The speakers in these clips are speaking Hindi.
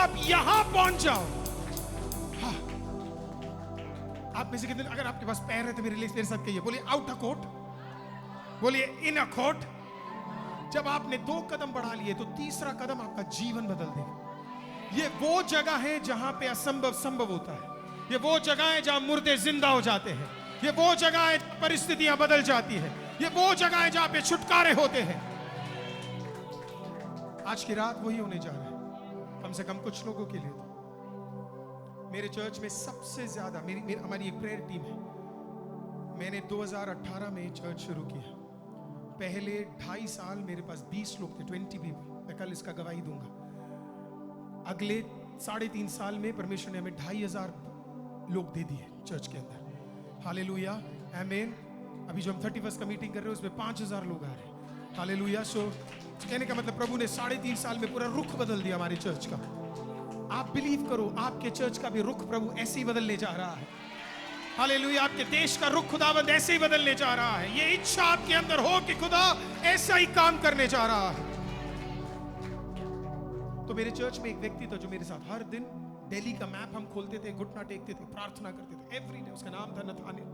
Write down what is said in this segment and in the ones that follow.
आप यहां पहुंच जाओ। हाँ, आप में से कितने, अगर आपके पास पैर है तो मेरे साथ कहिए, बोलिए आउटर कोर्ट, बोलिए इनर कोर्ट। जब आपने 2 कदम बढ़ा लिए तो तीसरा कदम आपका जीवन बदल देगा। ये वो जगह है जहां पे असंभव संभव होता है। ये वो जगह है जहां मुर्दे जिंदा हो जाते हैं। ये वो जगह है परिस्थितियां बदल जाती है। ये वो जगह है जहां पे छुटकारे होते हैं। आज की रात वही होने जा रहा है, कम से कम कुछ लोगों के लिए। तो मेरे चर्च में सबसे ज्यादा हमारी एक प्रेयर टीम है। मैंने 2018 में चर्च शुरू किया। पहले 2.5 साल मेरे पास 20 लोग थे, 20 पीपल। मैं कल इसका गवाही दूंगा। अगले 3.5 साल में परमेश्वर ने हमें 2,500 लोग दे दिए चर्च के अंदर। हालेलुया, आमीन। अभी जो हम 31st का मीटिंग कर रहे हैं उसमें 5,000 लोग आ रहे हैं। हालेलुया। सो कहने का मतलब प्रभु ने 3.5 साल में पूरा रुख बदल दिया हमारे चर्च का। आप बिलीव करो, आपके चर्च का भी रुख प्रभु ऐसे ही बदलने जा रहा है। हालेलुया। आपके देश का रुख खुदावंद ऐसे ही बदलने जा रहा है। ये इच्छा आपके अंदर हो कि खुदा ऐसा ही काम करने जा रहा है। तो मेरे चर्च में एक व्यक्ति था जो मेरे साथ हर दिन दिल्ली का मैप हम खोलते थे, घुटना टेकते थे, प्रार्थना करते थे एवरी डे। उसका नाम था नथानियल।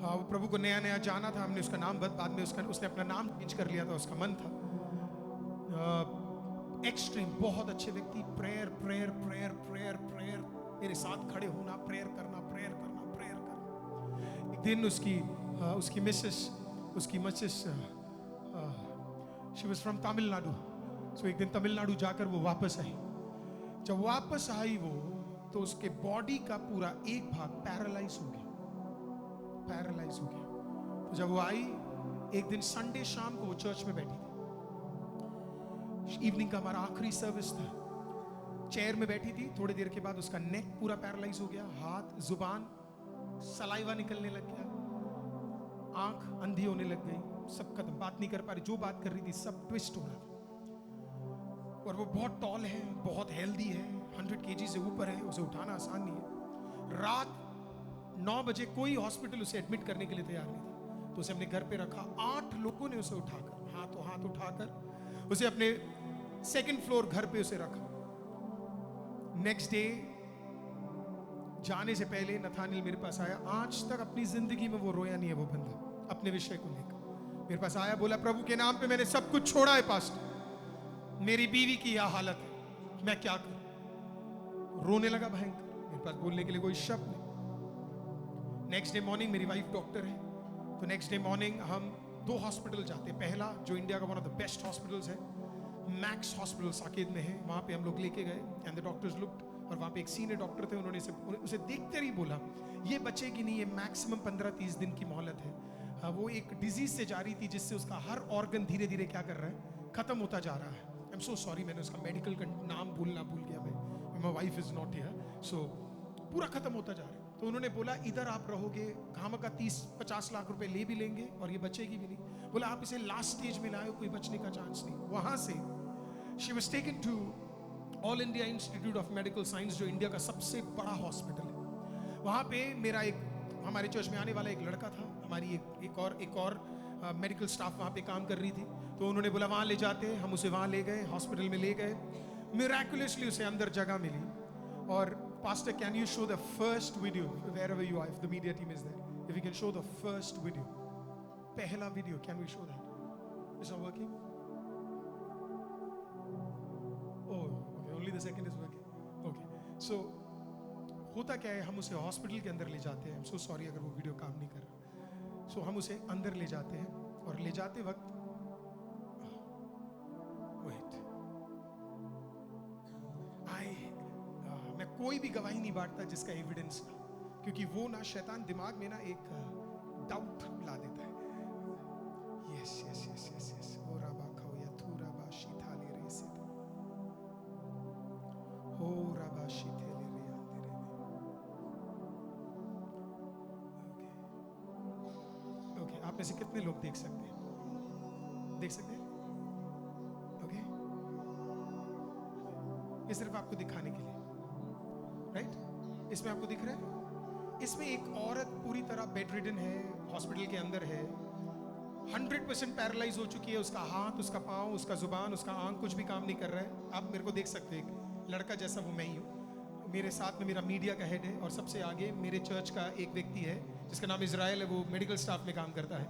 हाँ, वो प्रभु को नया नया जाना था हमने। उसका नाम बाद में उसने अपना नाम चेंज कर लिया था। उसका मन था एक्सट्रीम, बहुत अच्छे व्यक्ति। Prayer prayer prayer prayer prayer, मेरे साथ खड़े होना, प्रेयर करना, प्रेयर करना, प्रेयर करना। एक दिन उसकी Mrs she was from Tamil Nadu. So एक दिन तमिलनाडु जाकर वो वापस आई। जब वापस आई वो, तो उसके बॉडी का पूरा एक भाग पैरालाइज हो गया। तो जब वो आई, एक दिन संडे शाम को वो चर्च में बैठी थी। इवनिंग का हमारा आखिरी सर्विस था। चेयर में बैठी थी। थोड़ी देर के बाद उसका नेक पूरा पैरालाइज हो गया, हाथ, जुबान, सलाइवा निकलने लग गया, आंख अंधी होने लग गई, सब खत्म, बात नहीं कर पा रही। जो बात कर रही थी सब ट्विस्ट हो रहा था। और वो बहुत टॉल है, बहुत हेल्दी है, 100 kg से ऊपर है, उसे उठाना आसान नहीं है। रात 9 बजे कोई हॉस्पिटल उसे एडमिट करने के लिए तैयार नहीं था, तो उसे अपने घर पे रखा। 8 लोगों ने उसे उठाकर, हाथ उठाकर उसे अपने 2nd फ्लोर घर पे उसे रखा। नेक्स्ट डे जाने से पहले नथानियल मेरे पास आया। आज तक अपनी जिंदगी में वो रोया नहीं है वो बंदा, अपने विषय को लेकर मेरे पास आया। बोला, प्रभु के नाम पे मैंने सब कुछ छोड़ा है पास्टर, मेरी बीवी की यह हालत है, मैं क्या करूं। रोने लगा भयंकर। मेरे पास बोलने के लिए कोई शब्द नहीं। नेक्स्ट डे मॉर्निंग, मेरी वाइफ डॉक्टर है, तो नेक्स्ट डे मॉर्निंग हम 2 हॉस्पिटल जाते हैं। पहला जो इंडिया का one of the best hospitals है, मैक्स हॉस्पिटल साकेत में है, वहां पे हम लोग लेके गए। एंड द डॉक्टर्स लुक्ड, और वहां पे एक सीनियर डॉक्टर थे, उन्होंने उसे देखते ही बोला, ये बचेगी नहीं, ये मैक्सिमम 15-30 दिन की मोहलत है। वो एक डिजीज से जा रही थी जिससे उसका हर ऑर्गन धीरे धीरे क्या कर रहा है, खत्म होता जा रहा है। आई एम सो सॉरी, मैंने उसका मेडिकल नाम भूल गया मैं। My wife is not here. So पूरा खत्म होता जा रहा है। तो उन्होंने बोला, इधर आप रहोगे, काम का 30-50 लाख रुपए ले भी लेंगे और ये बचेगी भी नहीं। बोला, आप इसे लास्ट स्टेज में लाए, कोई बचने का चांस नहीं। वहां से she was taken to all India institute of medical science, जो इंडिया का सबसे बड़ा हॉस्पिटल है। वहां पे हमारे चर्च में आने वाला एक लड़का था, हमारी एक और मेडिकल स्टाफ वहां पे काम कर रही थी। तो उन्होंने बोला वहां ले जाते, हम उसे वहां ले गए, हॉस्पिटल में ले गए। मिराकुलसली उसे अंदर जगह मिली। और pastor, can you show the first video wherever you are, if the media team is there, if you can show the first video, पहला video, can we show that? Is it working? Oh, okay, only the second is working. Okay, so होता क्या है, हम उसे हॉस्पिटल के अंदर ले जाते हैं। I'm so sorry अगर वो वीडियो काम नहीं कर रहा। So हम उसे अंदर ले जाते हैं, और ले जाते वक्त मैं कोई भी गवाही नहीं बांटता जिसका एविडेंस ना, क्योंकि वो ना शैतान दिमाग में ना एक डाउट ला देता है। Yes yes yes yes yes, ओ रबा खाओ या थू रबा शीथाले रे से, ओ रबा शीथेले रे आंदे रे। ओके ओके, आप में से कितने लोग देख सकते हैं? ओके, ये सिर्फ आपको दिखाने के लिए, राइट? इसमें आपको दिख रहा है, इसमें एक औरत पूरी तरह बेडरिडन है, हॉस्पिटल के अंदर है, 100% पैरालाइज हो चुकी है। उसका हाथ, उसका पांव, उसका जुबान, उसका आंख कुछ भी काम नहीं कर रहा है। आप मेरे को देख सकते हैं, लड़का जैसा वो मैं ही हूँ। मेरे साथ में मेरा मीडिया का हेड है और सबसे आगे मेरे चर्च का एक व्यक्ति है जिसका नाम इजराइल है, वो मेडिकल स्टाफ में काम करता है।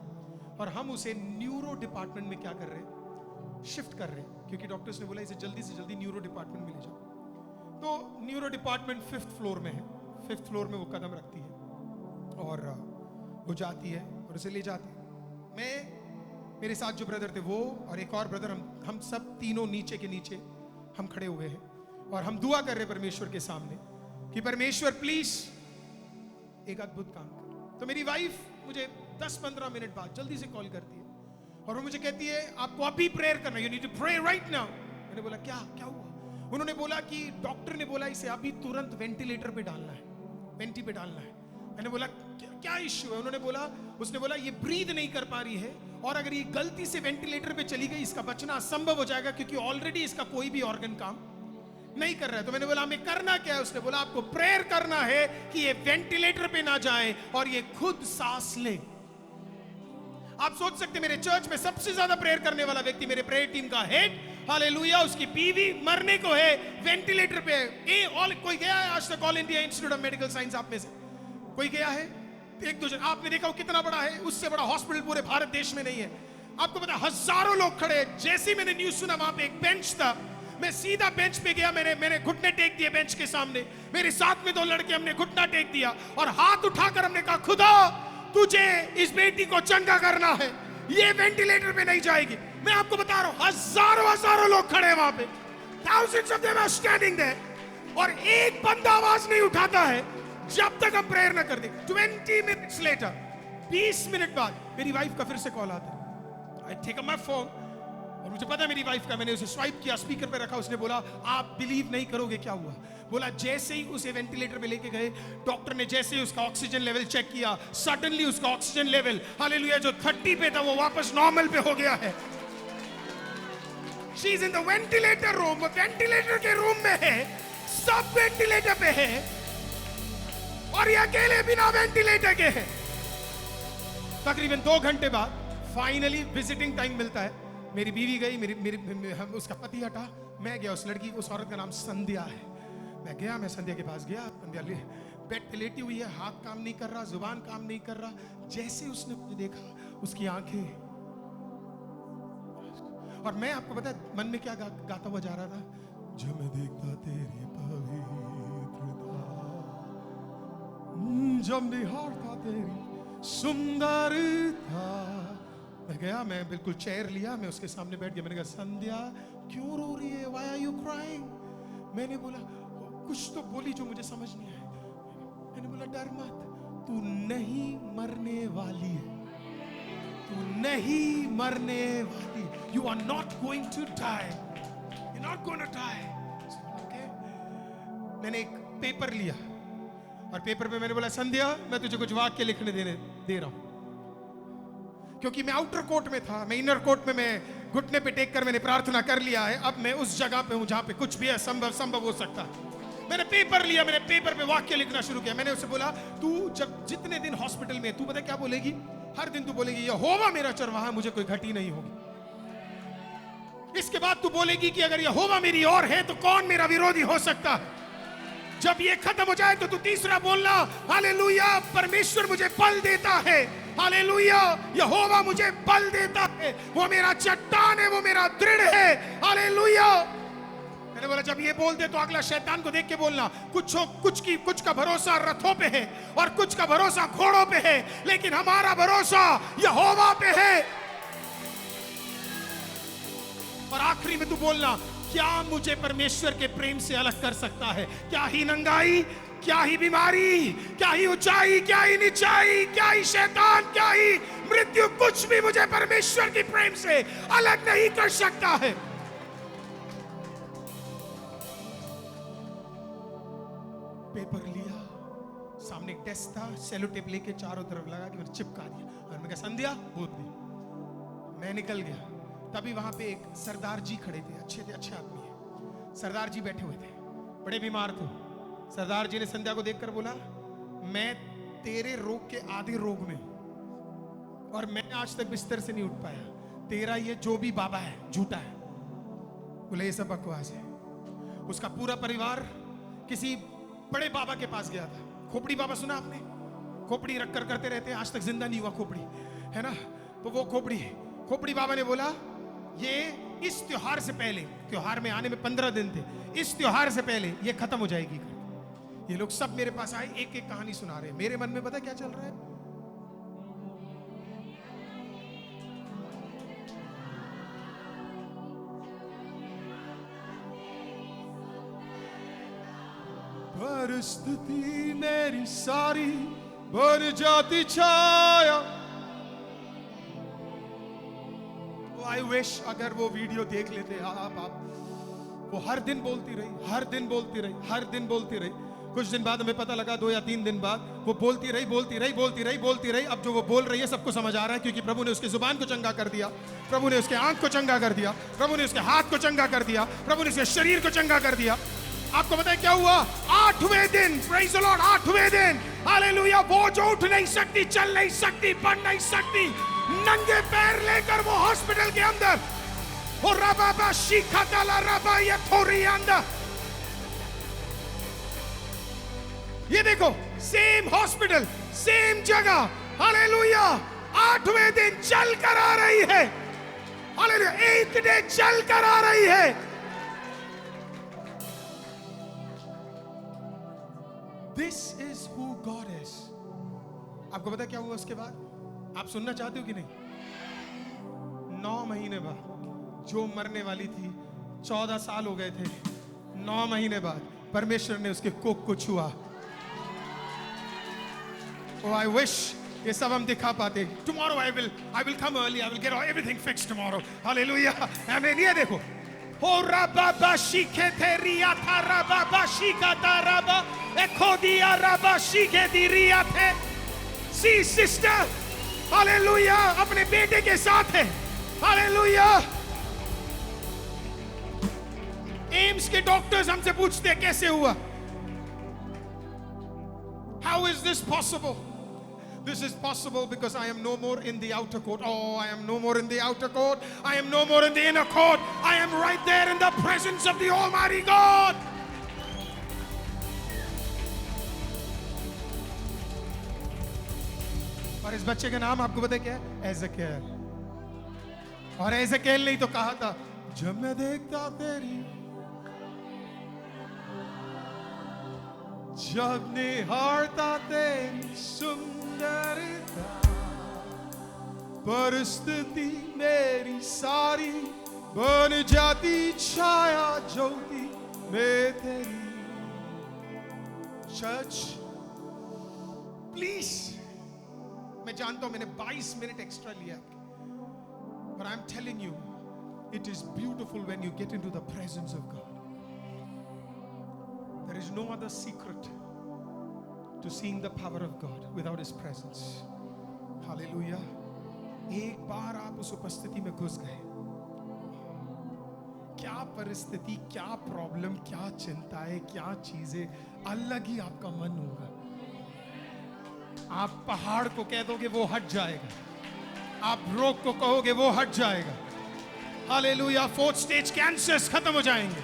और हम उसे न्यूरो डिपार्टमेंट में क्या कर रहे हैं, शिफ्ट कर रहे हैं, क्योंकि डॉक्टर्स ने बोला इसे जल्दी से जल्दी न्यूरो डिपार्टमेंट में ले जाओ। तो न्यूरो डिपार्टमेंट 5th फ्लोर में है। 5th फ्लोर में वो कदम रखती है और वो जाती है और उसे ले जाती है। मैं, मेरे साथ जो ब्रदर थे वो और एक और ब्रदर, हम सब तीनों नीचे के नीचे हम खड़े हुए हैं और हम दुआ कर रहे हैं परमेश्वर के सामने कि परमेश्वर प्लीज एक अद्भुत काम कर। तो मेरी वाइफ मुझे 10-15 मिनट बाद जल्दी से कॉल करती है और वो मुझे कहती है आपको अभी प्रेयर करना, you need to pray right now. मैंने बोला क्या क्या हुआ? उन्होंने बोला कि डॉक्टर ने बोला इसे अभी तुरंत वेंटिलेटर पे डालना है, वेंटी पे डालना है। मैंने बोला क्या इश्यू है? उन्होंने बोला, उसने बोला ये ब्रीथ नहीं कर पा रही है और अगर ये गलती से वेंटिलेटर पे चली गई इसका बचना असंभव हो जाएगा, क्योंकि ऑलरेडी इसका कोई भी ऑर्गन काम नहीं कर रहा है। तो मैंने बोला हमें करना क्या है? उसने बोला आपको प्रेयर करना है कि ये वेंटिलेटर पे ना जाए और ये खुद सांस ले। आप सोच सकते मेरे चर्च में सबसे ज्यादा प्रेयर करने वाला व्यक्ति मेरे प्रेयर टीम का हेड, हालेलुया, उसकी बीवी मरने को है, वेंटिलेटर पे है। कोई गया है आज तक all India institute of medical science? आप में से कोई गया है? एक दो जन आपने देखा वो कितना बड़ा है, उससे बड़ा हॉस्पिटल पूरे भारत देश में नहीं है। आपको पता हजारों लोग खड़े हैं। जैसे ही मैंने न्यूज सुना वहां पे एक बेंच था, मैं सीधा बेंच पे गया, मैंने घुटने टेक दिए बेंच के सामने। मेरे साथ में 2 लड़के, हमने घुटना टेक दिया और हाथ उठाकर हमने कहा खुदा तुझे इस बेटी को चंगा करना है, ये वेंटिलेटर पे नहीं जाएगी। मैं आपको बता रहा हूं हजारों लोग खड़े हैं वहां पे, thousands of them are standing there, और एक बंदा आवाज नहीं उठाता है जब तक हम प्रेयर ना कर दे। 20 मिनट्स लेटर, 20 मिनट बाद मेरी वाइफ का फिर से कॉल आता है। I take up my phone और मुझे पता है मेरी वाइफ का, मैंने उसे स्वाइप किया, स्पीकर पे रखा। उसने बोला आप बिलीव नहीं करोगे क्या हुआ। बोला जैसे ही उसे वेंटिलेटर पे लेके गए, डॉक्टर ने जैसे ही उसका ऑक्सीजन लेवल चेक किया, सडनली उसका ऑक्सीजन लेवल हालेलुया जो 30 पे था वो वापस नॉर्मल पे हो गया है। She is in the ventilator room, ventilator के रूम में है, सब वेंटिलेटर पे है और ये अकेले बिना वेंटिलेटर के है। तकरीबन 2 घंटे बाद फाइनली विजिटिंग टाइम मिलता है। मेरी बीवी गई, मेरी उसका पति हटा, मैं गया। उस लड़की, उस औरत का नाम संध्या है। मैं गया, मैं संध्या के पास गया। संध्या बेड पे लेटी हुई है, हाथ काम नहीं कर रहा, जुबान काम नहीं कर रहा। जैसे उसने मुझे देखा, उसकी आंखें, और मैं आपको पता है मन में क्या गाता हुआ जा रहा था, जो मैं देखता तेरी पवित्रता, जब निहारता तेरी सुंदरता। मैं गया, मैं बिल्कुल चेयर लिया, मैं उसके सामने बैठ गया। मैंने कहा संध्या क्यों रो रही है, व्हाई आर यू क्राइंग? मैंने बोला कुछ तो बोली जो मुझे समझ नहीं आया। मैंने बोला डर मत, तू नहीं मरने वाली है, तू नहीं मरने वाली, you are not going to die, you not going to die. Okay, मैंने एक पेपर लिया और पेपर पे मैंने बोला संध्या मैं तुझे कुछ वाक्य लिखने दे रहा हूं, क्योंकि मैं आउटर कोर्ट में था, मैं इनर कोर्ट में मैं घुटने पे टेक कर मैंने प्रार्थना कर लिया है। अब मैं उस जगह पे हूं जहां पे कुछ भी संभव हो सकता है। मैंने पेपर लिया, मैंने पेपर पे वाक्य लिखना शुरू किया। मैंने उससे बोला तू जब जितने दिन हॉस्पिटल में, तू पता क्या बोलेगी? हर दिन तू बोलेगी यहोवा मेरा चरवाहा, मुझे कोई घटी नहीं होगी। इसके बाद तू बोलेगी कि अगर यहोवा मेरी ओर है तो कौन मेरा विरोधी हो सकता है। जब ये खत्म हो जाए तो तू तीसरा बोलना हालेलुया परमेश्वर मुझे बल देता है, हालेलुया यहोवा मुझे बल देता है, वो मेरा चट्टान है, वो मेरा दृढ़ है, हालेलुया। मैंने बोला जब ये बोलते तो अगला शैतान को देख के बोलना कुछ का भरोसा रथों पे है और कुछ का भरोसा घोड़ों पे है, लेकिन हमारा भरोसा यहोवा पे है। और आखिरी में तू बोलना क्या मुझे परमेश्वर के प्रेम से अलग कर सकता है? क्या ही नंगाई, क्या ही बीमारी, क्या ही ऊंचाई, क्या ही नीचाई, क्या ही शैतान, क्या ही मृत्यु, कुछ भी मुझे परमेश्वर के प्रेम से अलग नहीं कर सकता है। पेपर लिया, सामने एक डेस्क था, सेलो टेप लेके चारों तरफ लगा के मैंने चिपका दिया और मैंने कहा संध्या बोल दी। मैं निकल गया। तभी वहां पे एक सरदार जी खड़े थे, अच्छे आदमी है। सरदार जी बैठे हुए थे, बड़े बीमार थे। सरदार जी ने संध्या को देखकर बोला मैं तेरे रोग के आधे रोग में हूं और मैं आज तक बिस्तर से नहीं उठ पाया। तेरा ये जो भी बाबा है झूठा है। बोले ये सब बकवास है। उसका पूरा परिवार किसी बड़े बाबा के पास गया था। खोपड़ी बाबा सुना आपने? खोपड़ी रख कर करते रहते हैं, आज तक जिंदा नहीं हुआ खोपड़ी, है ना? तो वो खोपड़ी बाबा ने बोला ये इस त्योहार से पहले, त्योहार में आने में 15 दिन थे, इस त्योहार से पहले ये खत्म हो जाएगी। ये लोग सब मेरे पास आए, एक एक कहानी सुना रहे हैं। मेरे मन में पता क्या चल रहा है? परिस्थिति मेरी सारी बन जाती छाया। आई विश अगर वो वीडियो देख लेते आप वो हर दिन बोलती रही। कुछ दिन बाद हमें पता लगा, 2 या 3 दिन बाद, वो बोलती रही। अब जो वो बोल रही है सबको समझ आ रहा है, क्योंकि प्रभु ने उसके जुबान को चंगा कर दिया, प्रभु ने उसके आंख को चंगा कर दिया, प्रभु ने उसके हाथ को चंगा कर दिया, प्रभु ने उसके शरीर को चंगा कर दिया। आपको पता है क्या हुआ? 8वें दिन, प्रेज़ द लॉर्ड, 8वें दिन, हालेलुया, वो जो उठ नहीं सकती, चल नहीं सकती, बढ़ नहीं सकती, नंगे पैर लेकर वो हॉस्पिटल के अंदर, वो रबाबा शिखातला रबा ये थोड़ी अंदर, ये देखो, सेम हॉस्पिटल, सेम जगह, हालेलुया, 8वें दिन चल कर आ रही है, हालेलुया, 8th डे चल कर आ रही है। This is who God is. आपको पता क्या हुआ उसके बाद? आप सुनना चाहते हो कि नहीं? 9 महीने बाद जो मरने वाली थी, 14 साल हो गए थे, 9 महीने बाद परमेश्वर ने उसके कोख को छुआ। Oh, I wish ये सब हम दिखा पाते। Tomorrow I will come early. I will get everything fixed tomorrow. Hallelujah. Amen. ये देखो, हो रबा शिखे थे रिया था रबा शिका था रबा एकोदिया रबा शिखे दी रिया थे। सी सिस्टर, हालेलुया, अपने बेटे के साथ है, हालेलुया। एम्स के डॉक्टर्स हमसे पूछते हैं कैसे हुआ? How is this possible? This is possible because I am no more in the outer court. Oh, I am no more in the outer court. I am no more in the inner court. I am right there in the presence of the Almighty God. और इस बच्चे का नाम आपको पता है क्या है? एज़ेकिएल। और एज़ेकिएल ने ही तो कहा था, जब मैं देखता तेरी, जब निहारता तेरी सुंदरता, परिस्थिति मेरी सारी बन जाती छाया ज्योति में तेरी। चर्च प्लीज, मैं जानता हूं मैंने 22 मिनट एक्स्ट्रा लिया, but I'm telling you, it is beautiful when you get into the presence of God. There is no other secret to seeing the power of God without His presence. Hallelujah. एक बार आप उस उपस्थिति में घुस गए, क्या परिस्थिति, क्या प्रॉब्लम, क्या चिंताएं, क्या चीजें, अलग ही आपका मन होगा। आप पहाड़ को कह दोगे वो हट जाएगा, आप रोग को कहोगे वो हट जाएगा। हालेलुया। 4th स्टेज कैंसर्स खत्म हो जाएंगे।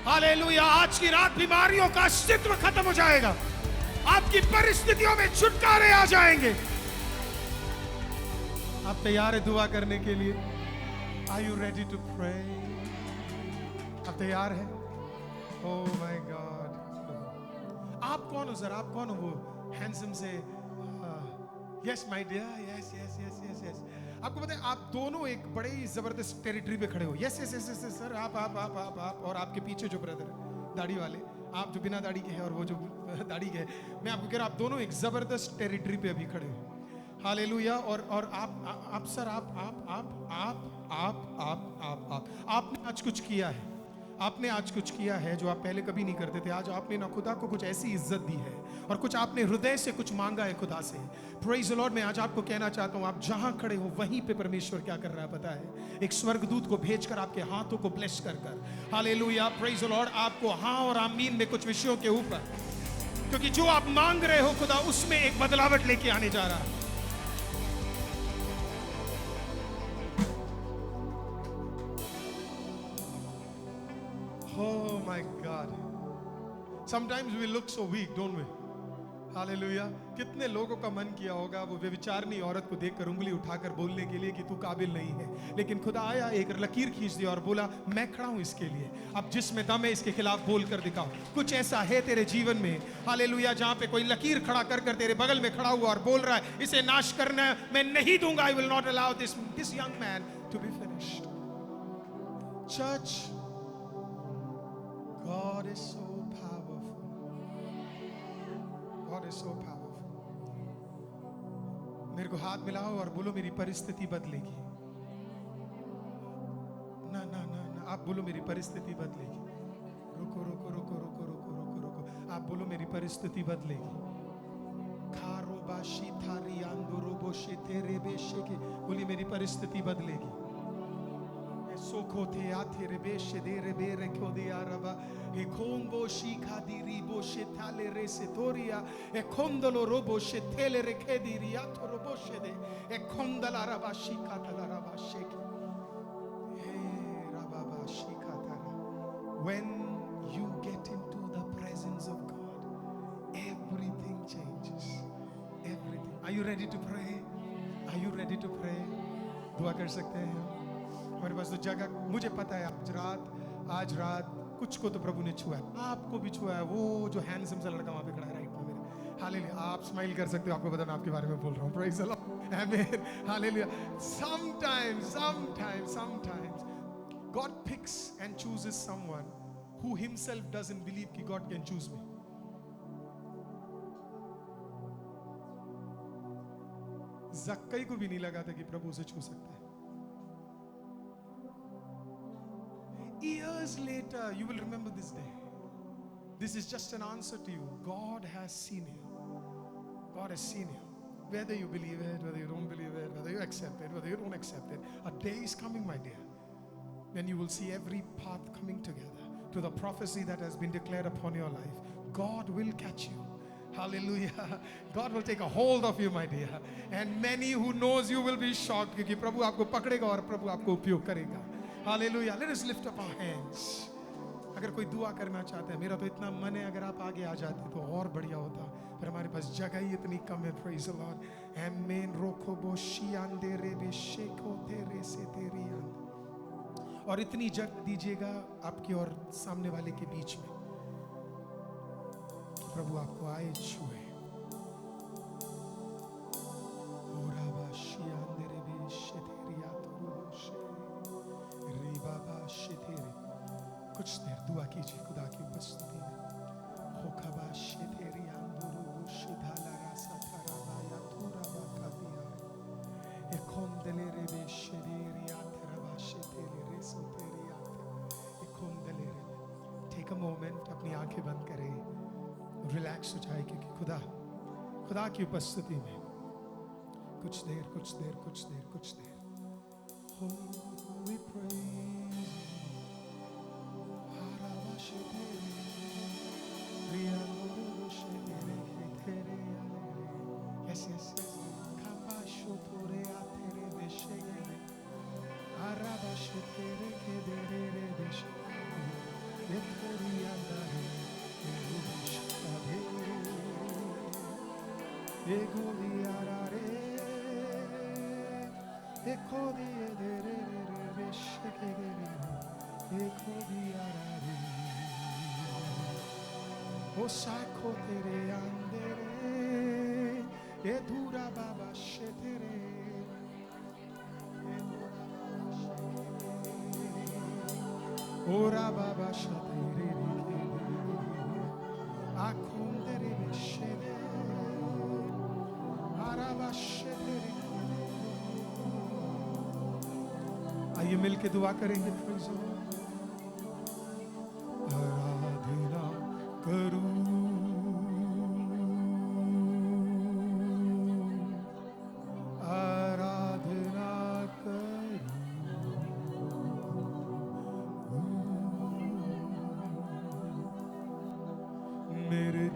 हालेलुया। आज की रात बीमारियों का अस्तित्व खत्म हो जाएगा, आपकी परिस्थितियों में छुटकारे आ जाएंगे। आप तैयार है दुआ करने के लिए? Are you ready to pray? आप तैयार हैं? Oh my God. आप कौन हो जरा? आप कौन हो? वो हैंडसम से yes my dear, yes yes yes yes yes. आपको पता है आप दोनों एक बड़े ही जबरदस्त टेरिटरी पे खड़े हो। Yes yes yes yes sir, आप और आपके पीछे जो ब्रदर है दाढ़ी वाले, आप जो बिना दाढ़ी के हैं और वो जो दाढ़ी के है, मैं आपको कह रहा हूं आप दोनों एक जबरदस्त टेरिटरी पे अभी खड़े हो। हालेलुया। और आप सर, आपने आज कुछ किया है, आपने आज कुछ किया है जो आप पहले कभी नहीं करते थे। आज आपने ना खुदा को कुछ ऐसी इज्जत दी है और कुछ आपने हृदय से कुछ मांगा है खुदा से। Praise the Lord. मैं आज आपको कहना चाहता हूं, आप जहां खड़े हो वहीं पे परमेश्वर क्या कर रहा है पता है? एक स्वर्गदूत को भेजकर आपके हाथों को ब्लेस कर हालेलुया, प्रेज द लॉर्ड, आपको हाँ और आमीन में कुछ विषयों के ऊपर, क्योंकि जो आप मांग रहे हो खुदा उसमें एक बदलावट लेके आने जा रहा है। Oh my God. Sometimes we look so weak, don't we? Hallelujah. कितने लोगों का मन किया होगा वो व्यभिचारिणी औरत को देखकर उंगली उठाकर बोलने के लिए कि तू काबिल नहीं है, लेकिन खुदा आया, एक लकीर खींच दिया और बोला मैं खड़ा हूं इसके लिए, अब जिसमें दम है इसके खिलाफ बोल कर दिखाओ। कुछ ऐसा है तेरे जीवन में, हालेलुया, जहां पे कोई लकीर खड़ा कर कर तेरे बगल में खड़ा हुआ और बोल रहा है इसे नाश करना है, मैं नहीं दूंगा, I will not allow this young man to be finished. Church, God is so powerful. God is so powerful. मेरे को हाथ मिलाओ और बोलो मेरी परिस्थिति बदलेगी। ना ना ना ना, आप बोलो मेरी परिस्थिति बदलेगी। रुको रुको रुको रुको रुको रुको रुको, आप बोलो मेरी परिस्थिति बदलेगी। खारो बाशी थारी आंदोरो बोशे तेरे बेशे के, बोली मेरी परिस्थिति बदलेगी। सोखो थे आथे रे बेशे दे रे बेरे को दिया रबा, e combo shika di ribo shetale resetoria, e condolo robo shetele rekedia to robo shede, e condala raba shika tala raba sheki, hey rababa shika tala. When you get into the presence of God, everything changes. Everything. Are you ready to pray? Are you ready to pray? दुआ कर सकते हैं हमारे पास तो जगह, मुझे पता है आज रात कुछ को तो प्रभु ने छुआ है, आपको भी छुआ है। वो जो हैंडसम सा लड़का वहां पे खड़ा है राइट में मेरे, हालेलुया, आप स्माइल कर सकते हो, आपको पता मैं आपके बारे में बोल रहा हूँ। प्रेज़ द लॉर्ड, आमीन, hallelujah. Sometimes God picks and chooses someone who himself doesn't believe कि God can choose me. ज़क्कई को भी नहीं लगा था कि प्रभु उसे छू सकता है। Years later, you will remember this day. This is just an answer to you. God has seen you. God has seen you. Whether you believe it, whether you don't believe it, whether you accept it, whether you don't accept it, a day is coming, my dear, when you will see every path coming together to the prophecy that has been declared upon your life. God will catch you. Hallelujah. God will take a hold of you, my dear. And many who knows you will be shocked क्योंकि प्रभु आपको पकड़ेगा और प्रभु आपको उपयोग करेगा। Hallelujah. Let us lift up our hands. अगर कोई दुआ करना चाहता है, मेरा तो इतना मन है अगर आप आगे आ जाते तो और बढ़िया होता, पर हमारे पास जगह ही इतनी कम है। Praise the Lord. Amen. रोको बोशी आंदे रे बेशेको तेरे से तेरी आंद, और इतनी जगह दीजिएगा आपके और सामने वाले के बीच में, प्रभु आपको आए छुए। कुछ देर दुआ कीजिए खुदा की उपस्थिति में। Take a moment, अपनी आंखें बंद करें, रिलैक्स हो जाए, क्योंकि खुदा की उपस्थिति में कुछ देर we praise yes kabasho tore atere beshegere arabashe tere kedere beshe etori andare erubishade egoli arare ekodi edere beshegere ekodi arare osako tere andere edura baba shetere ora baba shetere akondere beshere araba shetere। आइए मिलके दुआ करेंगे। आराधना करूं मेरे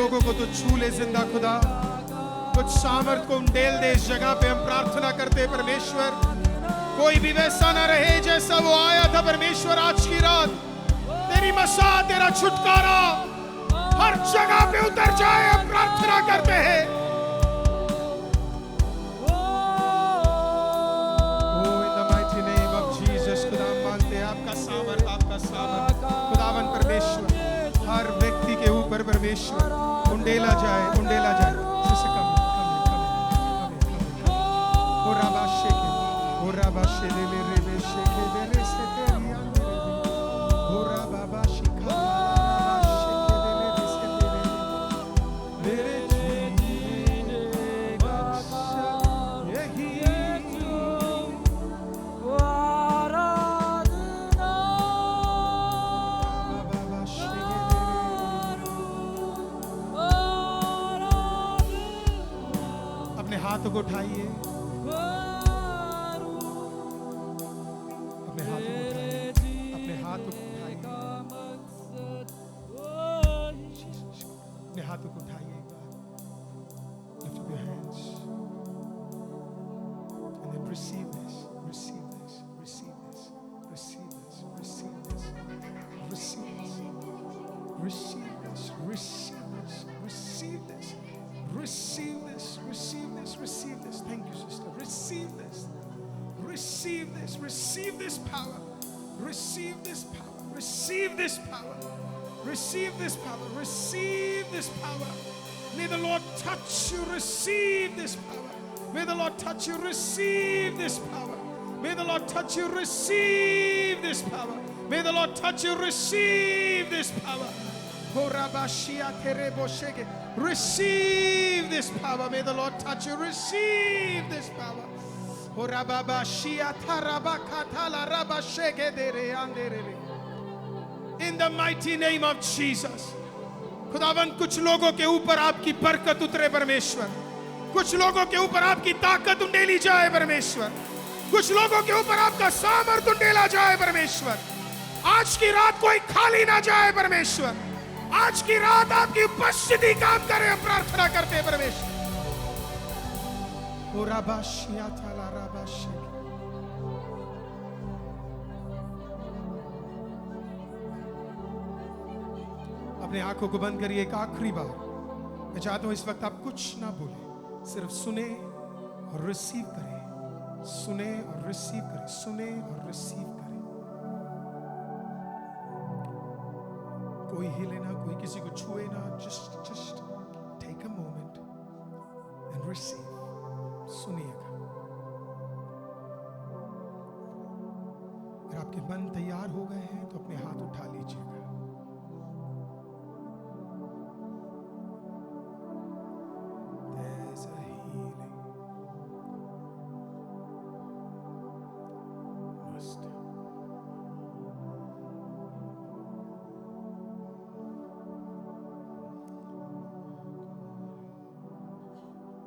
लोगों को तो छू ले जिंदा खुदा, कुछ सामर्थ को उंडेल दे इस जगह पे। हम प्रार्थना करते हैं परमेश्वर, कोई भी वैसा ना रहे जैसा वो आया था परमेश्वर। आज की रात तेरी मसा, तेरा छुटकारा हर जगह पे उतर जाए, हम प्रार्थना करते हैं। खुदावन परमेश्वर हर व्यक्ति के ऊपर परमेश्वर उंडेला जाए, उंडेला जाए। हाथों को उठाइए, अपने हाथों को उठाइए, अपने हाथों को उठाइए, अपने हाथों को उठाइए। Lift up your hands and then receive this, receive this, receive this, receive this, receive this, receive this, receive this, receive this, receive this. Receive this, receive this, receive this. Thank you, sister. Receive this, receive this, receive this power, receive this power, receive this power, receive this power, receive this power. May the Lord touch you, receive this power. May the Lord touch you, receive this power. May the Lord touch you, receive this power. May the Lord touch you, receive this power. Receive this power. May the Lord touch you. Receive this power. In the mighty name of Jesus. खुदावन कुछ लोगों के ऊपर आपकी बरकत उतरे परमेश्वर, कुछ लोगों के ऊपर आपकी ताकत उंडेली जाए परमेश्वर, कुछ लोगों के ऊपर आपका सामर्थ उंडेला जाए परमेश्वर। आज की रात कोई खाली ना जाए परमेश्वर, आज की रात आपकी उपस्थिति काम करे, हम प्रार्थना करते हैं परमेश्वर। अपने आंखों को बंद करिए एक आखिरी बार। मैं चाहता हूं इस वक्त आप कुछ ना बोले, सिर्फ सुने और रिसीव करें, सुने और रिसीव करें, सुने और रिसीव करें। कोई हिले ना, कोई किसी को छुए ना, just take a moment and receive। सुनिएगा। अगर आपके मन तैयार हो गए हैं तो अपने हाथ उठा लीजिएगा। There's a healing।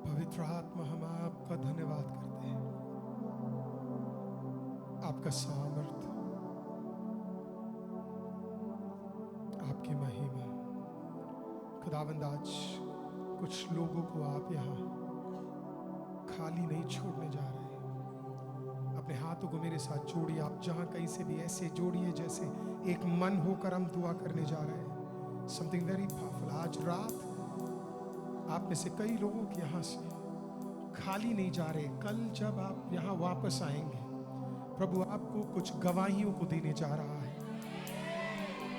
पवित्र आत्मा, हम आपका धन्यवाद करते हैं, आपका सामर्थ, आपकी महिमा। खुदावंद आज कुछ लोगों को आप यहाँ खाली नहीं छोड़ने जा रहे हैं। अपने हाथों को मेरे साथ जोड़िए, आप जहाँ कहीं से भी ऐसे जोड़िए जैसे एक मन होकर हम दुआ करने जा रहे हैं। Something very powerful. आज रात आप में से कई लोगों के यहाँ से खाली नहीं जा रहे। कल जब आप यहाँ वापस आएंगे, प्रभु आपको कुछ गवाहियों को देने जा रहा है,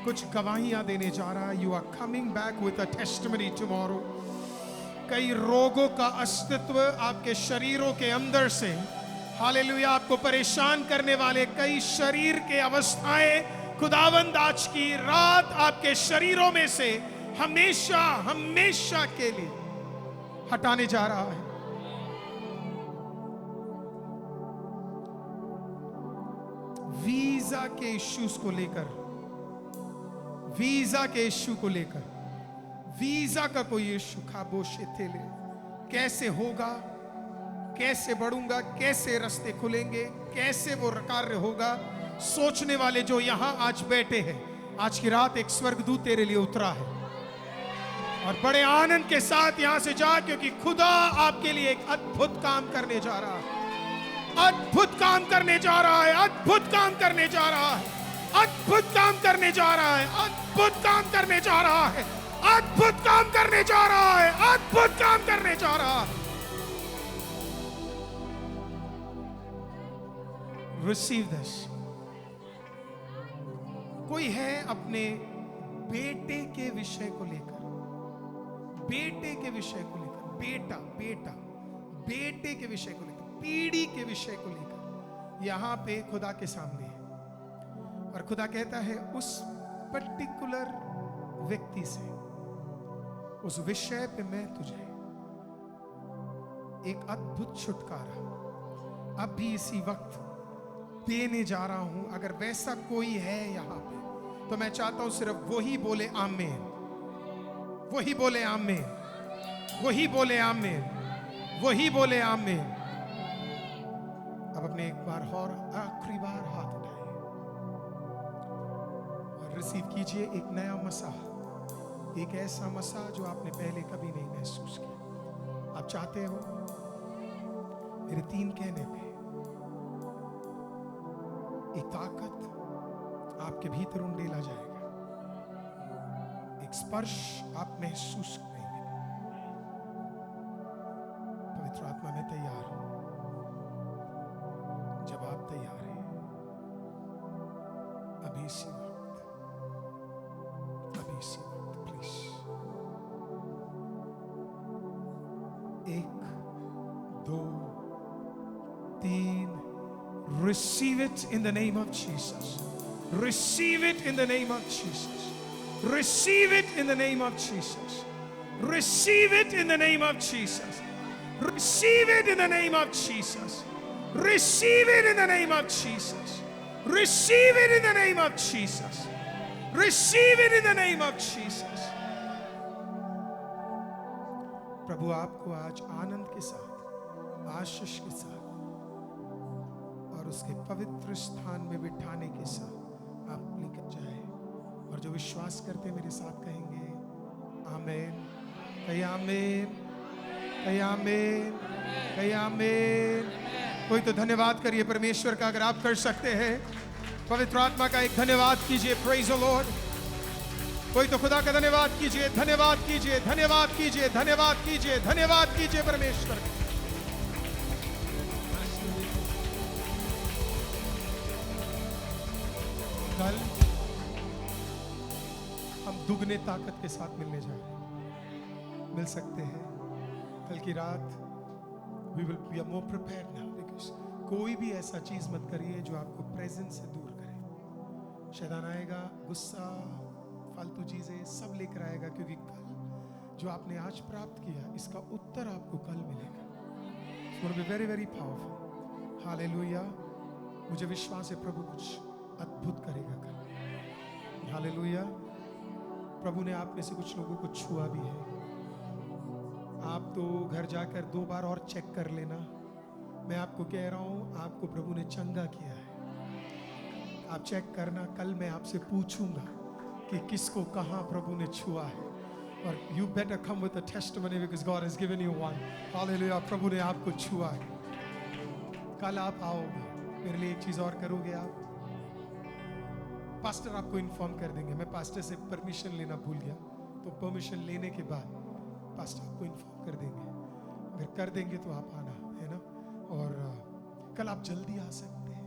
कुछ गवाहियां देने जा रहा है। You are coming back with a testimony tomorrow. कई रोगों का अस्तित्व आपके शरीरों के अंदर से, हालेलुया, आपको परेशान करने वाले कई शरीर के अवस्थाएं खुदावंद आज की रात आपके शरीरों में से हमेशा हमेशा के लिए हटाने जा रहा है। वीजा के इश्यूज को लेकर, वीजा के इश्यू को लेकर, वीजा का कोई इश्यू, खाबोशे थेले, कैसे होगा, कैसे बढ़ूंगा, कैसे रास्ते खुलेंगे, कैसे वो कार्य होगा, सोचने वाले जो यहां आज बैठे हैं, आज की रात एक स्वर्गदूत तेरे लिए उतरा है। और बड़े आनंद के साथ यहां से जा, क्योंकि खुदा आपके लिए एक अद्भुत काम करने जा रहा है, अद्भुत काम करने जा रहा है, अद्भुत काम करने जा रहा है, अद्भुत काम करने जा रहा है, अद्भुत काम करने जा रहा है, अद्भुत काम करने जा रहा है, अद्भुत काम करने जा रहा है। Receive this. कोई है अपने बेटे के विषय को लेकर, बेटे के विषय को लेकर, बेटा बेटा बेटे के विषय को लेकर, पीढ़ी के विषय को लेकर यहां पे खुदा के सामने है। और खुदा कहता है उस पर्टिकुलर व्यक्ति से, उस विषय पे मैं तुझे एक अद्भुत छुटकारा अभी इसी वक्त देने जा रहा हूं। अगर वैसा कोई है यहां पे, तो मैं चाहता हूं सिर्फ वही बोले आमीन, वही बोले आमीन, वही बोले आमीन, वही बोले आमीन। अब अपने एक बार और आखिरी बार हाथ उठाइए और रिसीव कीजिए एक नया मसा, एक ऐसा मसा जो आपने पहले कभी नहीं महसूस किया। आप चाहते हो मेरे 3 कहने पे एक ताकत आपके भीतर उंडेला जाएगा, एक स्पर्श आप महसूस करेंगे। पवित्र आत्मा में तैयार हूं, जब आप तैयार हैं अभी इसी वक्त, अभी इसी वक्त please 1 2 3 Receive it in the name of Jesus. Receive it in the name of Jesus. Receive it in the name of Jesus. Receive it in the name of Jesus. Receive it in the name of Jesus. Receive it in the name of Jesus. Receive it in the name of Jesus. Receive it in the name of Jesus. प्रभु आपको आज आनंद के साथ, आशीष के साथ और उसके पवित्र स्थान में बिठाने के साथ आप लेकर जाए। और जो विश्वास करते मेरे साथ कहेंगे आमीन, कहिए आमीन, कहिए आमीन, कहिए आमीन। कोई तो धन्यवाद करिए परमेश्वर का, अगर आप कर सकते हैं। पवित्र आत्मा का एक धन्यवाद कीजिए, प्रेज द लॉर्ड। कोई तो खुदा का धन्यवाद कीजिए, धन्यवाद कीजिए, धन्यवाद कीजिए, धन्यवाद कीजिए, धन्यवाद कीजिए परमेश्वर का। कल हम दुगने ताकत के साथ मिलने जा रहे हैं, मिल सकते हैं। कल की रात we will be more prepared now, because कोई भी ऐसा चीज मत करिए जो आपको प्रेजेंस से दूर करे। शैतान आएगा, गुस्सा, फालतू चीजें सब लेकर आएगा, क्योंकि कल जो आपने आज प्राप्त किया इसका उत्तर आपको कल मिलेगा। It's going to be very very powerful. Hallelujah. मुझे विश्वास है प्रभु कुछ अद्भुत करेगा कल। हालेलुया। प्रभु ने आप में से कुछ लोगों को छुआ भी है। आप तो घर जाकर 2 बार और चेक कर लेना। मैं आपको कह रहा हूं, आपको प्रभु ने चंगा किया है। आप चेक करना, कल मैं आपसे पूछूंगा कि किसको कहां प्रभु ने छुआ है। और you better come with a testimony because God has given you one. Hallelujah. प्रभु ने आपको छुआ है। कल आप आओगे, मेरे लिए एक चीज और करोगे आप, पास्टर आपको इन्फॉर्म कर देंगे। मैं पास्टर से परमिशन लेना भूल गया, तो परमिशन लेने के बाद पास्टर आपको इन्फॉर्म कर देंगे। अगर कर देंगे तो आप आना, है ना। और कल आप जल्दी आ सकते हैं।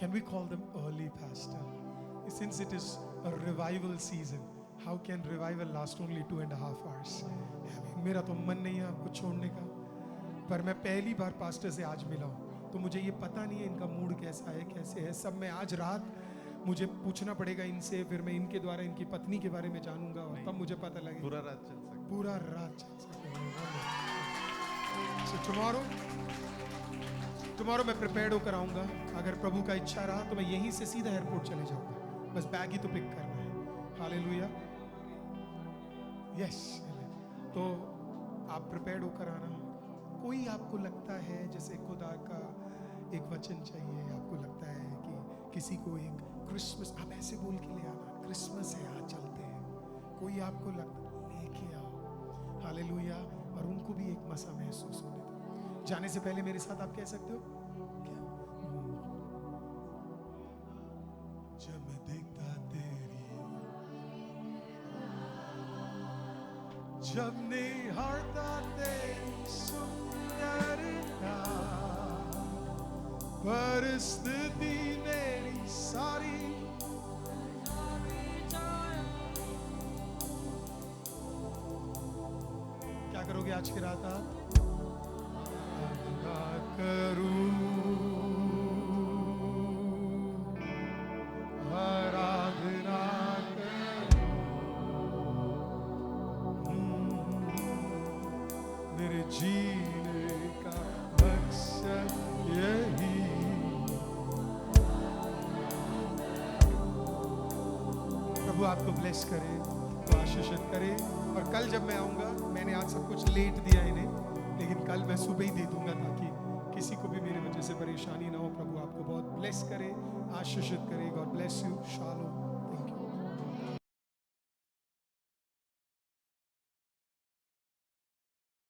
Can we call them early pastor, since it is a revival season. How can revival last only 2.5 hours? मेरा तो मन नहीं है आपको छोड़ने का, पर मैं पहली बार पास्टर से आज मिला हूँ, तो मुझे ये पता नहीं है इनका मूड कैसा है, कैसे है सब। मैं आज रात मुझे पूछना पड़ेगा इनसे, फिर मैं इनके द्वारा इनकी पत्नी के बारे में जानूंगा और तब मुझे पता लगेगा। पूरा रात चल सकता है, पूरा रात चल सकता है। So tomorrow मैं प्रिपेयर्ड होकर आऊंगा। अगर प्रभु का इच्छा रहा तो मैं यहीं से सीधा एयरपोर्ट चले जाऊंगा, बस बैग ही तो पिक करना है। हालेलुया। यस। तो आप प्रिपेयर्ड होकर आना। कोई आपको लगता है जैसे खुदा का एक वचन चाहिए, आपको लगता है कि किसी को एक क्रिसमस, आप ऐसे बोल के ले आना, क्रिसमस है आज चलते हैं। कोई आपको लगता लेके आओ, हालेलुया। और उनको भी एक मसा महसूस होने दो। जाने से पहले मेरे साथ आप कह सकते हो क्या? जब मैं देखता तेरी, जब निहारता तेरी सुंदरता, परिस्थिति मेरी सारी क्या करोगे आज की रात आप? आराधना करूं, आराधना करूं, मेरे जीने का मकसद यही। प्रभु आपको ब्लेस करे, तो आशीषित करे। और कल जब मैं आऊंगा, मैंने आज सब कुछ लेट दिया इन्हें, लेकिन कल मैं सुबह ही दे दूंगा ताकि किसी को भी मेरी वजह से परेशानी ना हो। प्रभु आपको बहुत ब्लेस करे, आशीषित करे। God bless you. शालोम।